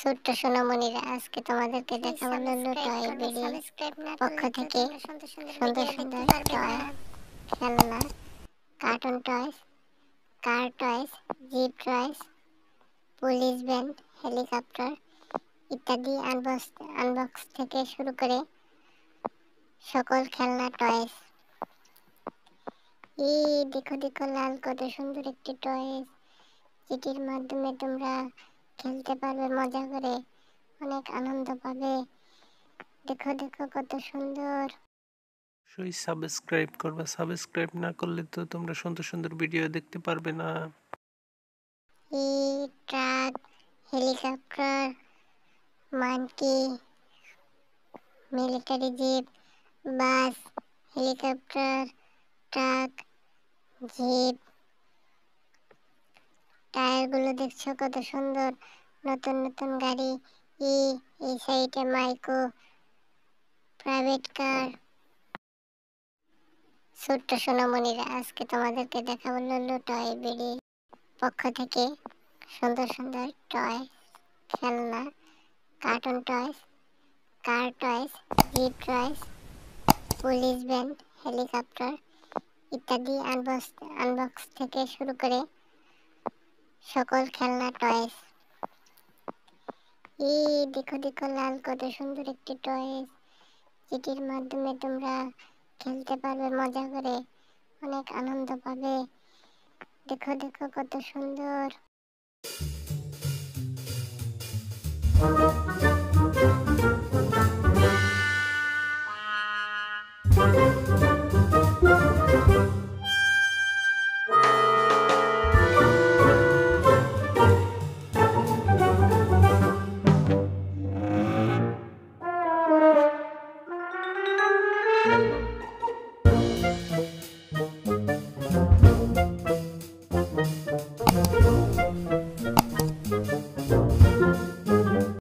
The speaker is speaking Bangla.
ছোট্ট সোনামণিরা, আজকে তোমাদেরকে দেখাবো লুলু টয় বিডি পক্ষ থেকে সুন্দর সুন্দর টয়, খেলনা, কার্টুন টয়স, কার টয়স, জিপ টয়স, পুলিশ ভ্যান, হেলিকপ্টার ইত্যাদি আনবক্স থেকে শুরু করে সকল খেলনা টয়স। এই দেখো দেখো, লাল কত সুন্দর একটি টয়স, যেটির মাধ্যমে তোমরা খেলতে পারবে, মজা করে অনেক আনন্দ পাবে। দেখো দেখো কত সুন্দর। সাবস্ক্রাইব করবা, সাবস্ক্রাইব না করলে তো তোমরা সুন্দর সুন্দর ভিডিও দেখতে পারবে না। এই truck, helicopter, monkey, military jeep, bus, helicopter, truck, jeep, টায়ারগুলো দেখছো কত সুন্দর, নতুন নতুন গাড়ি। এই সাইডে মাইক্রো, প্রাইভেট কার। ছোট্ট সোনামণিরা, আজকে তোমাদেরকে দেখাবো লুলু টয় বিডি পক্ষ থেকে সুন্দর সুন্দর টয়, খেলনা, কার্টুন টয়স, কার টয়স, জিপ টয়স, পুলিশ ভ্যান, হেলিকপ্টার ইত্যাদি আনবক্স থেকে শুরু করে সকল খেলনা টয়স। এই দেখো দেখো, লাল কত সুন্দর একটি টয়স, যেটির মাধ্যমে তোমরা খেলতে পারবে, মজা করে অনেক আনন্দ পাবে। দেখো দেখো কত সুন্দর।